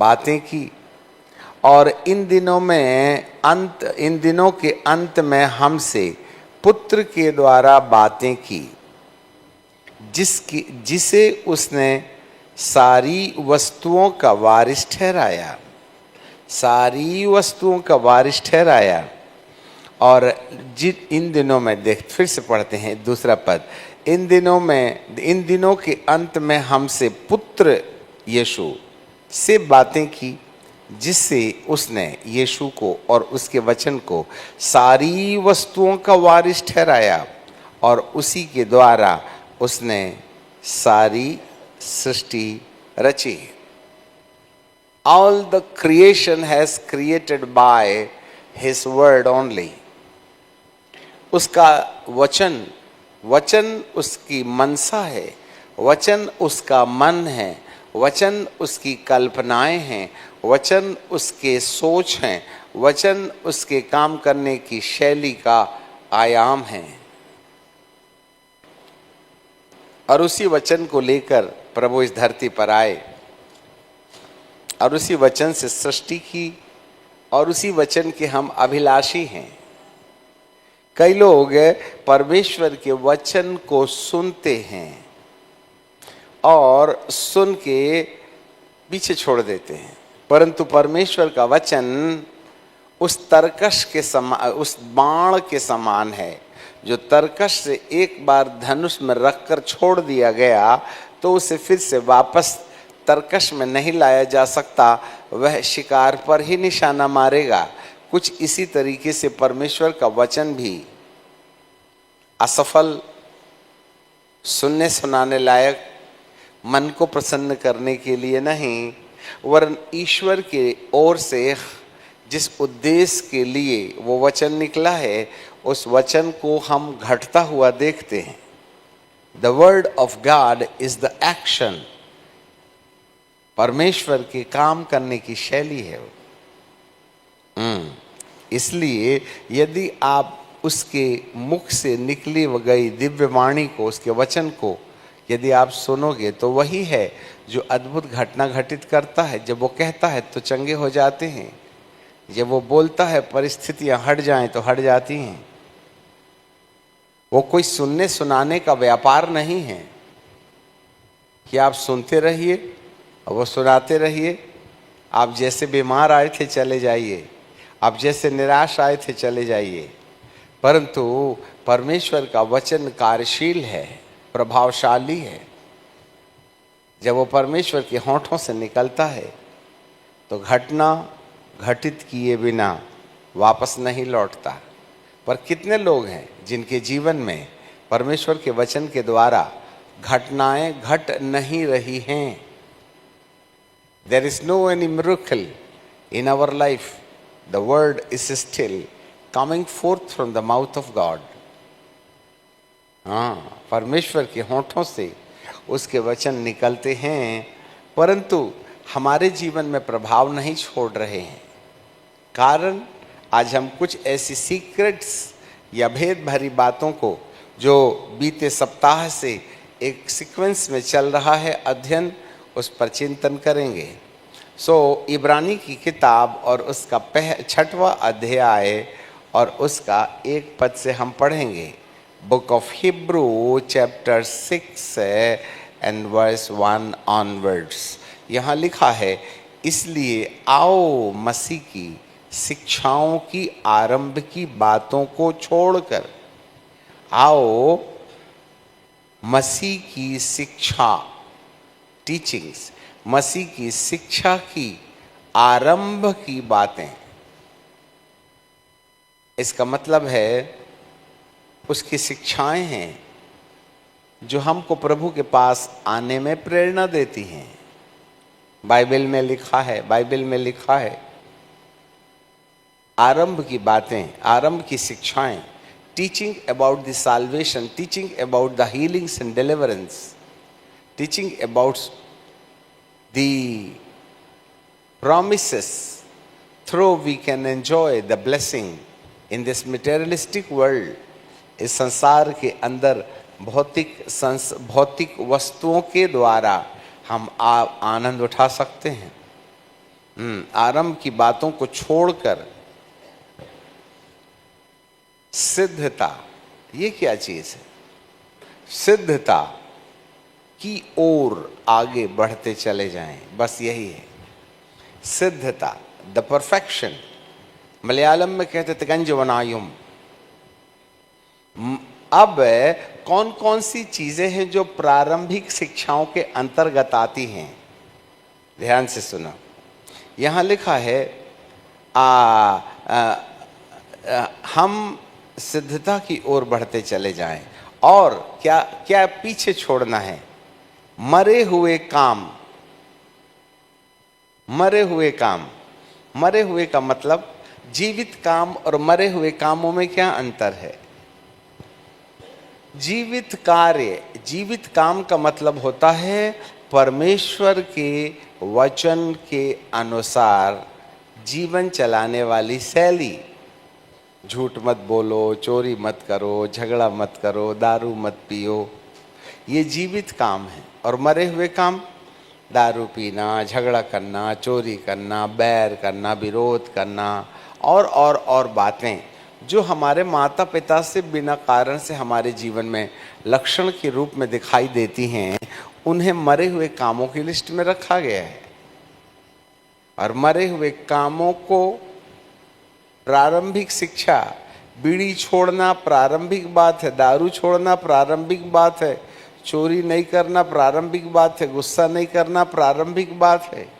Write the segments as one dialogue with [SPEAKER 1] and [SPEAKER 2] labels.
[SPEAKER 1] बातें की। और इन दिनों के अंत में हमसे पुत्र के द्वारा बातें की, जिसे उसने सारी वस्तुओं का वारिस ठहराया, सारी वस्तुओं का वारिस ठहराया। और इन दिनों में फिर से पढ़ते हैं दूसरा पद, इन दिनों के अंत में हमसे पुत्र यीशु से बातें की, जिससे उसने यीशु को और उसके वचन को सारी वस्तुओं का वारिस ठहराया, और उसी के द्वारा उसने सारी सृष्टि रची। All the creation has created by his word only. उसका वचन उसकी मनसा है, वचन उसका मन है, वचन उसकी कल्पनाएं हैं, वचन उसके सोच हैं, वचन उसके काम करने की शैली का आयाम है। और उसी वचन को लेकर प्रभु इस धरती पर आए और उसी वचन से सृष्टि की, और उसी वचन के हम अभिलाषी हैं। कई लोग परमेश्वर के वचन को सुनते हैं और सुन के पीछे छोड़ देते हैं, परंतु परमेश्वर का वचन उस तरकश के समान, उस बाण के समान है जो तरकश से एक बार धनुष में रखकर छोड़ दिया गया तो उसे फिर से वापस तरकश में नहीं लाया जा सकता, वह शिकार पर ही निशाना मारेगा। कुछ इसी तरीके से परमेश्वर का वचन भी असफल, सुनने सुनाने लायक, मन को प्रसन्न करने के लिए नहीं, वरन ईश्वर के ओर से जिस उद्देश्य के लिए वो वचन निकला है, उस वचन को हम घटता हुआ देखते हैं। The word of God is the action. परमेश्वर के काम करने की शैली है। इसलिए यदि आप उसके मुख से निकली गई दिव्य वाणी को, उसके वचन को यदि आप सुनोगे, तो वही है जो अद्भुत घटना घटित करता है। जब वो कहता है तो चंगे हो जाते हैं, जब वो बोलता है परिस्थितियां हट जाएं तो हट जाती हैं। वो कोई सुनने सुनाने का व्यापार नहीं है कि आप सुनते रहिए और वो सुनाते रहिए। आप जैसे बीमार आए थे चले जाइए, आप जैसे निराश आए थे चले जाइए, परंतु परमेश्वर का वचन कार्यशील है, प्रभावशाली है। जब वो परमेश्वर के होठों से निकलता है तो घटना घटित किए बिना वापस नहीं लौटता। पर कितने लोग हैं जिनके जीवन में परमेश्वर के वचन के द्वारा घटनाएं घट नहीं रही हैं। There is no any miracle in our life. The word is still coming forth from the mouth of God. हाँ, परमेश्वर के होठों से उसके वचन निकलते हैं, परंतु हमारे जीवन में प्रभाव नहीं छोड़ रहे हैं। कारण आज हम कुछ ऐसी सीक्रेट्स या भेद भरी बातों को, जो बीते सप्ताह से एक सीक्वेंस में चल रहा है अध्ययन, उस पर चिंतन करेंगे। इब्रानी की किताब और उसका 6वां अध्याय और उसका 1 पद से हम पढ़ेंगे। Book of Hebrew chapter 6 and verse 1 onwards. यहाँ लिखा है, इसलिए आओ मसीह की शिक्षाओं की आरंभ की बातों को छोड़कर, आओ मसीह की शिक्षा, टीचिंग्स, मसीह की शिक्षा की आरंभ की बातें। इसका मतलब है उसकी शिक्षाएं हैं जो हमको प्रभु के पास आने में प्रेरणा देती हैं। बाइबल में लिखा है आरंभ की बातें, आरंभ की शिक्षाएं, teaching about the salvation, teaching about the healings and deliverance, teaching about the promises through we can enjoy the blessing in this materialistic world. इस संसार के अंदर भौतिक वस्तुओं के द्वारा हम आनंद उठा सकते हैं। आरंभ की बातों को छोड़कर सिद्धता, ये क्या चीज है? सिद्धता की ओर आगे बढ़ते चले जाएं, बस यही है सिद्धता, द परफेक्शन। मलयालम में कहते तिगंज वनायुम। अब कौन कौन सी चीजें हैं जो प्रारंभिक शिक्षाओं के अंतर्गत आती हैं? ध्यान से सुनो, यहां लिखा है हम सिद्धता की ओर बढ़ते चले जाएं, और क्या क्या पीछे छोड़ना है? मरे हुए काम। मरे हुए काम, मरे हुए का मतलब जीवित काम और मरे हुए कामों में क्या अंतर है? जीवित कार्य, जीवित काम का मतलब होता है परमेश्वर के वचन के अनुसार जीवन चलाने वाली शैली। झूठ मत बोलो, चोरी मत करो, झगड़ा मत करो, दारू मत पियो, ये जीवित काम है। और मरे हुए काम, दारू पीना, झगड़ा करना, चोरी करना, बैर करना, विरोध करना और बातें जो हमारे माता पिता से बिना कारण से हमारे जीवन में लक्षण के रूप में दिखाई देती हैं, उन्हें मरे हुए कामों की लिस्ट में रखा गया है। और मरे हुए कामों को प्रारंभिक शिक्षा, बीड़ी छोड़ना प्रारंभिक बात है, दारू छोड़ना प्रारंभिक बात है, चोरी नहीं करना प्रारंभिक बात है, गुस्सा नहीं करना प्रारंभिक बात है।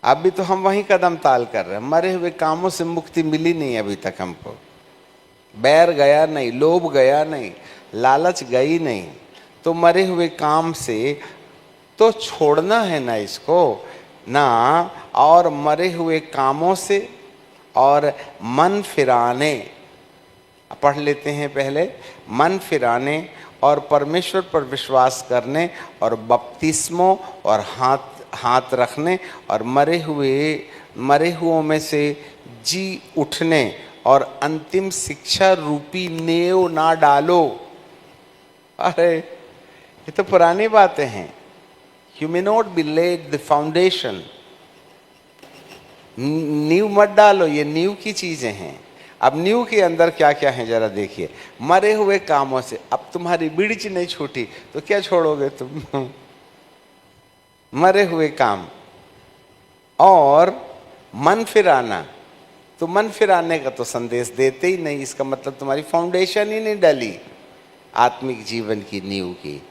[SPEAKER 1] अभी तो हम वहीं कदम ताल कर रहे हैं, मरे हुए कामों से मुक्ति मिली नहीं अभी तक हमको। बैर गया नहीं, लोभ गया नहीं, लालच गई नहीं, तो मरे हुए काम से तो छोड़ना है ना इसको ना। और मरे हुए कामों से और मन फिराने, पढ़ लेते हैं पहले, मन फिराने और परमेश्वर पर विश्वास करने और बपतिस्मों और हाथ रखने और मरे हुओं में से जी उठने और अंतिम शिक्षा रूपी नेव ना डालो। अरे ये तो पुरानी बातें हैं। You may not be laid the foundation, नींव मत डालो, ये नींव की चीजें हैं। अब नींव के अंदर क्या क्या है जरा देखिए। मरे हुए कामों से, अब तुम्हारी बीड़ी नहीं छूटी तो क्या छोड़ोगे तुम? मरे हुए काम। और मन फिराना, तो मन फिराने का तो संदेश देते ही नहीं, इसका मतलब तुम्हारी फाउंडेशन ही नहीं डली आत्मिक जीवन की नींव की।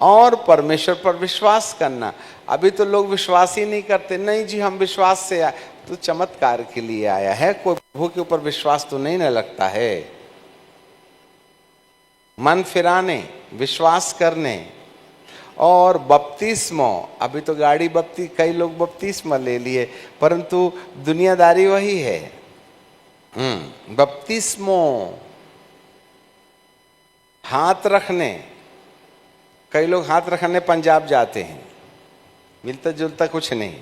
[SPEAKER 1] और परमेश्वर पर विश्वास करना, अभी तो लोग विश्वास ही नहीं करते। नहीं जी, हम विश्वास से आए, तो चमत्कार के लिए आया है, कोई प्रभु के ऊपर विश्वास तो नहीं न लगता है। मन फिराने, विश्वास करने और बपतिस्मो। अभी तो गाड़ी कई लोग बपतिस्मा ले लिए, परंतु दुनियादारी वही है। बपतिस्मो, हाथ रखने। कई लोग हाथ रखने पंजाब जाते हैं, मिलता जुलता कुछ नहीं।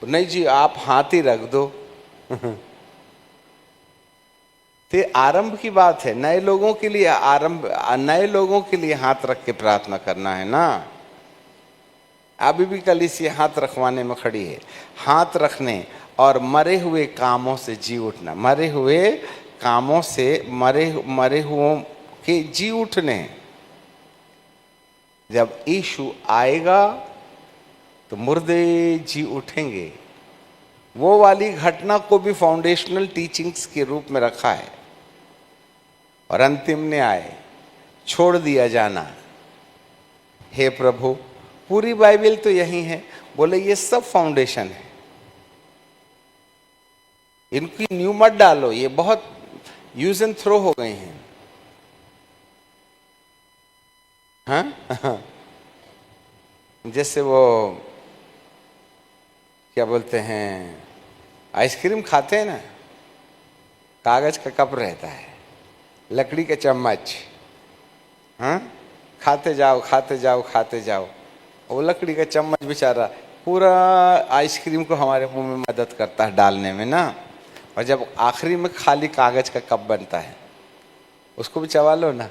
[SPEAKER 1] नहीं जी, आप हाथ ही रख दो। तो आरंभ की बात है, नए लोगों के लिए आरंभ, नए लोगों के लिए हाथ रख के प्रार्थना करना है ना। अभी भी कलीसिया हाथ रखवाने में खड़ी है। हाथ रखने और मरे हुए कामों से जी उठना, मरे हुए कामों से, मरे हुओं के जी उठने। जब यीशु आएगा तो मुर्दे जी उठेंगे। वो वाली घटना को भी फाउंडेशनल टीचिंग्स के रूप में रखा है। और अंतिम न्याय, छोड़ दिया जाना। हे प्रभु, पूरी बाइबल तो यही है। बोले ये सब फाउंडेशन है, इनकी न्यू मत डालो, ये बहुत यूज एंड थ्रो हो गए हैं। हाँ जैसे वो क्या बोलते हैं, आइसक्रीम खाते हैं ना, कागज का कप रहता है, लकड़ी का चम्मच, हाँ, खाते जाओ खाते जाओ खाते जाओ। वो लकड़ी का चम्मच बेचारा पूरा आइसक्रीम को हमारे मुंह में मदद करता है डालने में ना। और जब आखिरी में खाली कागज का कप बनता है, उसको भी चबा लो ना।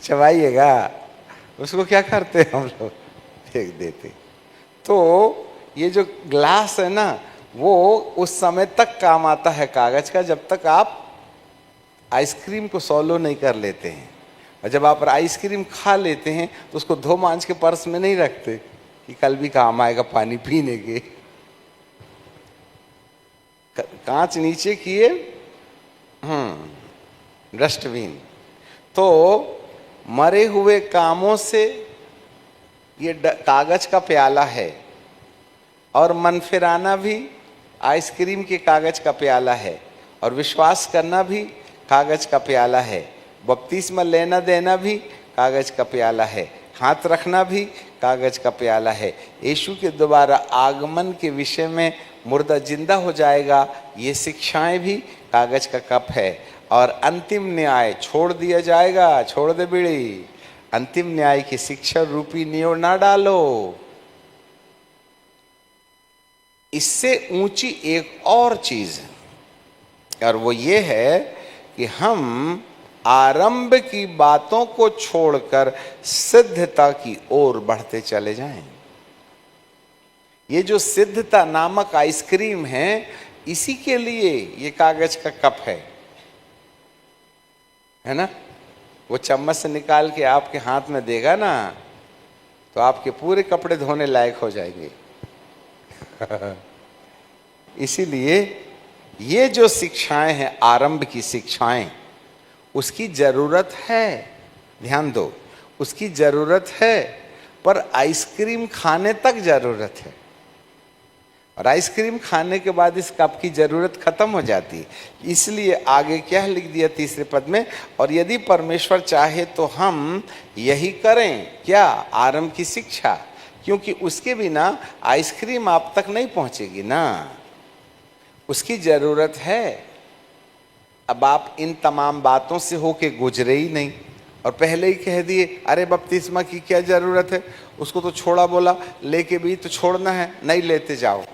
[SPEAKER 1] चबाइएगा उसको, क्या करते हैं हम लोग, फेंक देते। तो ये जो ग्लास है ना, वो उस समय तक काम आता है कागज का जब तक आप आइसक्रीम को सॉलो नहीं कर लेते हैं। और जब आप आइसक्रीम खा लेते हैं तो उसको धो मांझ के पर्स में नहीं रखते कि कल भी काम आएगा पानी पीने के। कांच नीचे किए, डस्टबिन। तो मरे हुए कामों से ये कागज का प्याला है, और मन फिराना भी आइसक्रीम के कागज का प्याला है, और विश्वास करना भी कागज का प्याला है, बपतिस्मा लेना देना भी कागज का प्याला है, हाथ रखना भी कागज का प्याला है। यीशु के दोबारा आगमन के विषय में मुर्दा जिंदा हो जाएगा, ये शिक्षाएं भी कागज का कप है। और अंतिम न्याय छोड़ दिया जाएगा, छोड़ दे बीड़ी, अंतिम न्याय की शिक्षा रूपी नियो ना डालो। इससे ऊंची एक और चीज है, और वो ये है कि हम आरंभ की बातों को छोड़कर सिद्धता की ओर बढ़ते चले जाएं। ये जो सिद्धता नामक आइसक्रीम है, इसी के लिए ये कागज का कप है ना। वो चम्मच से निकाल के आपके हाथ में देगा ना, तो आपके पूरे कपड़े धोने लायक हो जाएंगे। इसीलिए ये जो शिक्षाएं हैं, आरंभ की शिक्षाएं, उसकी जरूरत है, ध्यान दो, उसकी जरूरत है, पर आइसक्रीम खाने तक जरूरत है। और आइसक्रीम खाने के बाद इस कप की जरूरत खत्म हो जाती है। इसलिए आगे क्या लिख दिया तीसरे पद में, और यदि परमेश्वर चाहे तो हम यही करें, क्या? आरंभ की शिक्षा, क्योंकि उसके बिना आइसक्रीम आप तक नहीं पहुंचेगी ना, उसकी जरूरत है। अब आप इन तमाम बातों से होके गुजरे ही नहीं, और पहले ही कह दिए अरे बपतिस्मा की क्या जरूरत है, उसको तो छोड़ा बोला, लेके भी तो छोड़ना है, नहीं लेते जाओ।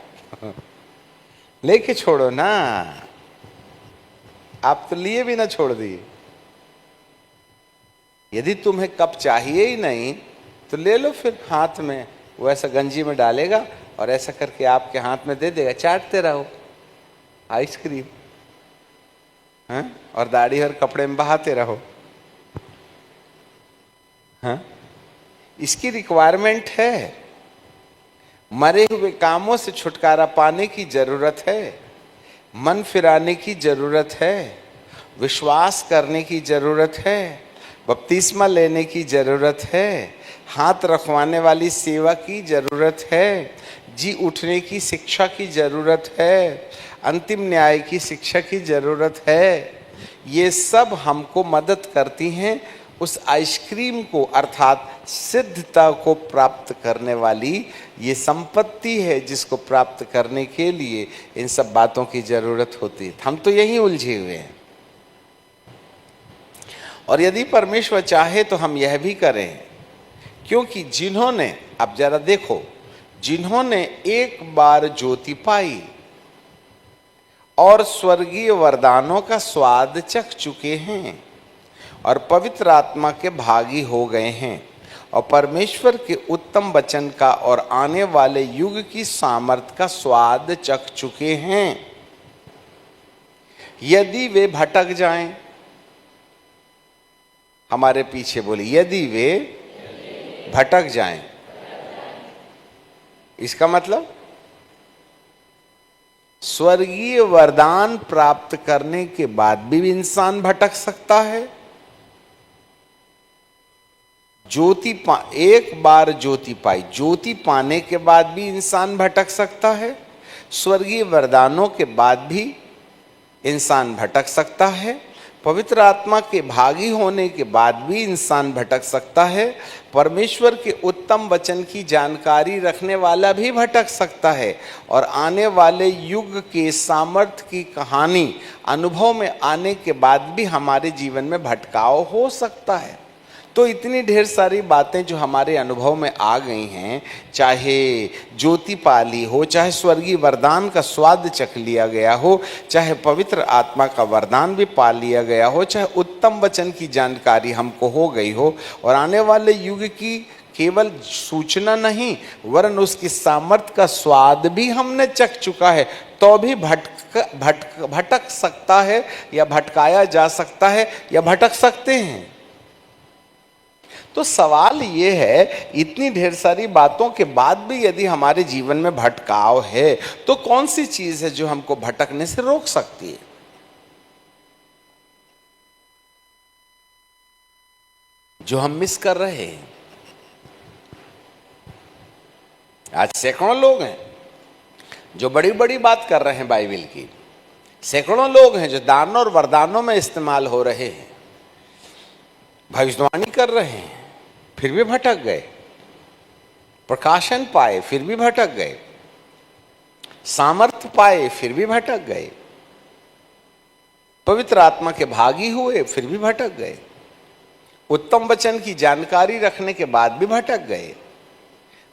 [SPEAKER 1] लेके छोड़ो ना, आप तो लिए भी ना छोड़ दिए। यदि तुम्हें कप चाहिए ही नहीं तो ले लो फिर हाथ में, वो ऐसा गंजी में डालेगा और ऐसा करके आपके हाथ में दे देगा, चाटते रहो आइसक्रीम, हाँ? और दाढ़ी और कपड़े में बहाते रहो, हाँ? इसकी रिक्वायरमेंट है। मरे हुए कामों से छुटकारा पाने की जरूरत है, मन फिराने की जरूरत है, विश्वास करने की जरूरत है, बपतिस्मा लेने की जरूरत है, हाथ रखवाने वाली सेवा की जरूरत है, जी उठने की शिक्षा की जरूरत है, अंतिम न्याय की शिक्षा की जरूरत है। ये सब हमको मदद करती हैं उस आइसक्रीम को, अर्थात सिद्धता को प्राप्त करने वाली ये संपत्ति है, जिसको प्राप्त करने के लिए इन सब बातों की जरूरत होती है। हम तो यही उलझे हुए हैं। और यदि परमेश्वर चाहे तो हम यह भी करें, क्योंकि जिन्होंने, अब जरा देखो, जिन्होंने एक बार ज्योति पाई और स्वर्गीय वरदानों का स्वाद चख चुके हैं और पवित्र आत्मा के भागी हो गए हैं और परमेश्वर के उत्तम वचन का और आने वाले युग की सामर्थ का स्वाद चख चुके हैं, यदि वे भटक जाएं, हमारे पीछे बोली, यदि वे भटक जाएं, इसका मतलब स्वर्गीय वरदान प्राप्त करने के बाद भी इंसान भटक सकता है। एक बार ज्योति पाई, ज्योति पाने के बाद भी इंसान भटक सकता है, स्वर्गीय वरदानों के बाद भी इंसान भटक सकता है, पवित्र आत्मा के भागी होने के बाद भी इंसान भटक सकता है, परमेश्वर के उत्तम वचन की जानकारी रखने वाला भी भटक सकता है, और आने वाले युग के सामर्थ्य की कहानी अनुभव में आने के बाद भी हमारे जीवन में भटकाव हो सकता है। तो इतनी ढेर सारी बातें जो हमारे अनुभव में आ गई हैं, चाहे ज्योति पाली हो, चाहे स्वर्गीय वरदान का स्वाद चख लिया गया हो, चाहे पवित्र आत्मा का वरदान भी पा लिया गया हो, चाहे उत्तम वचन की जानकारी हमको हो गई हो, और आने वाले युग की केवल सूचना नहीं वरन उसकी सामर्थ्य का स्वाद भी हमने चख चुका है, तो भी भटक सकता है या भटकाया जा सकता है या भटक सकते हैं। तो सवाल ये है, इतनी ढेर सारी बातों के बाद भी यदि हमारे जीवन में भटकाव है तो कौन सी चीज है जो हमको भटकने से रोक सकती है? जो हम मिस कर रहे हैं। आज सैकड़ों लोग हैं जो बड़ी बड़ी बात कर रहे हैं बाइबल की, सैकड़ों लोग हैं जो दानों और वरदानों में इस्तेमाल हो रहे हैं, भविष्यवाणी कर रहे हैं, फिर भी भटक गए, प्रकाशन पाए फिर भी भटक गए, सामर्थ्य पाए फिर भी भटक गए, पवित्र आत्मा के भागी हुए फिर भी भटक गए, उत्तम वचन की जानकारी रखने के बाद भी भटक गए,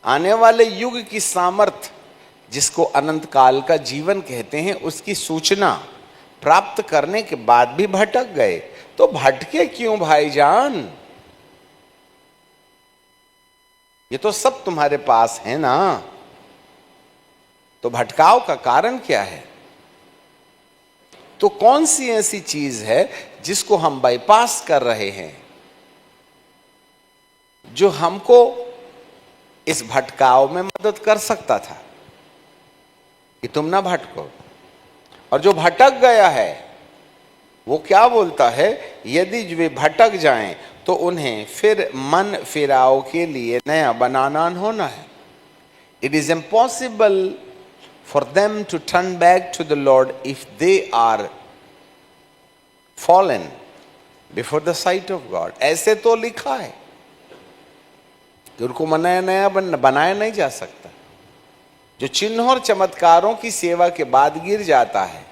[SPEAKER 1] आने वाले युग की सामर्थ जिसको अनंत काल का जीवन कहते हैं उसकी सूचना प्राप्त करने के बाद भी भटक गए। तो भटके क्यों भाईजान? ये तो सब तुम्हारे पास है ना, तो भटकाव का कारण क्या है? तो कौन सी ऐसी चीज है जिसको हम बाईपास कर रहे हैं जो हमको इस भटकाव में मदद कर सकता था कि तुम ना भटको? और जो भटक गया है वो क्या बोलता है? यदि वे भटक जाएं तो उन्हें फिर मन फिराव के लिए नया बनाना होना है। It is impossible for them to turn back to the lord if they are fallen before the sight of God. ऐसे तो लिखा है कि उनको नया बनाया नहीं जा सकता। जो चिन्हों और चमत्कारों की सेवा के बाद गिर जाता है,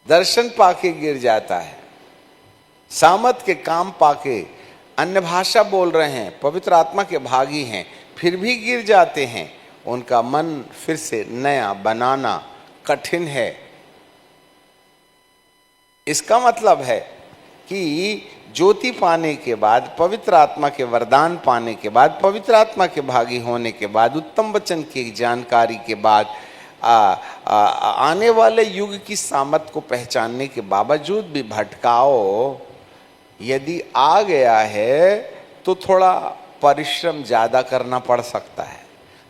[SPEAKER 1] दर्शन पाके गिर जाता है, सामत के काम पाके अन्य भाषा बोल रहे हैं, पवित्र आत्मा के भागी हैं, फिर भी गिर जाते हैं, उनका मन फिर से नया बनाना कठिन है। इसका मतलब है कि ज्योति पाने के बाद, पवित्र आत्मा के वरदान पाने के बाद, पवित्र आत्मा के भागी होने के बाद, उत्तम वचन की जानकारी के बाद, आने वाले युग की सामत को पहचानने के बावजूद भी भटकाव यदि आ गया है तो थोड़ा परिश्रम ज़्यादा करना पड़ सकता है।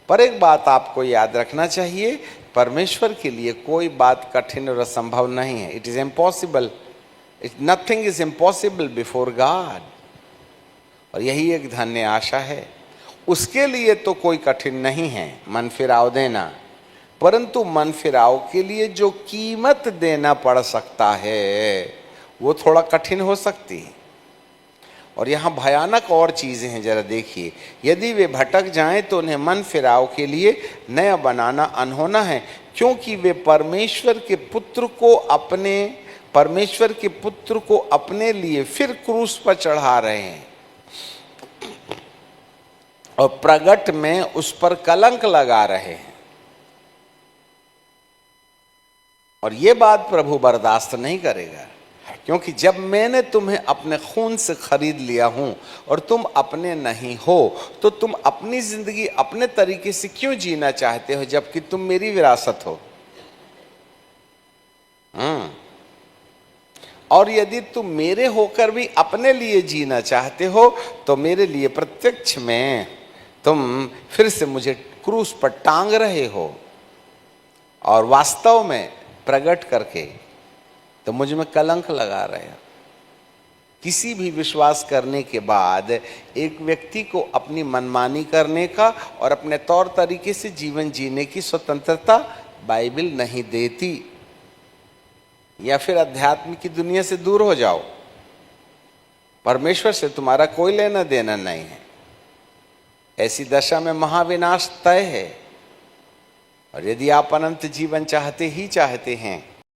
[SPEAKER 1] पर एक बात आपको याद रखना चाहिए, परमेश्वर के लिए कोई बात कठिन और असंभव नहीं है। It is impossible, nothing is impossible before God. और यही एक धन्य आशा है। उसके लिए तो कोई कठिन नहीं है मन फिराव देना, परंतु मन फिराव के लिए जो कीमत देना पड़ सकता है वो थोड़ा कठिन हो सकती है। और यहाँ भयानक और चीज़ें हैं, जरा देखिए। यदि वे भटक जाएं तो उन्हें मन फिराव के लिए नया बनाना अनहोना है, क्योंकि वे परमेश्वर के पुत्र को अपने लिए फिर क्रूस पर चढ़ा रहे हैं और प्रगट में उस पर कलंक लगा रहे हैं। और ये बात प्रभु बर्दाश्त नहीं करेगा, क्योंकि जब मैंने तुम्हें अपने खून से खरीद लिया हूं और तुम अपने नहीं हो, तो तुम अपनी जिंदगी अपने तरीके से क्यों जीना चाहते हो जबकि तुम मेरी विरासत हो? और यदि तुम मेरे होकर भी अपने लिए जीना चाहते हो तो मेरे लिए प्रत्यक्ष में तुम फिर से मुझे क्रूस पर टांग रहे हो, और वास्तव में प्रकट करके तो मुझ में कलंक लगा रहे हो। किसी भी विश्वास करने के बाद एक व्यक्ति को अपनी मनमानी करने का और अपने तौर तरीके से जीवन जीने की स्वतंत्रता बाइबल नहीं देती। या फिर अध्यात्म की दुनिया से दूर हो जाओ, परमेश्वर से तुम्हारा कोई लेना देना नहीं है। ऐसी दशा में महाविनाश तय है। और यदि आप अनंत जीवन चाहते हैं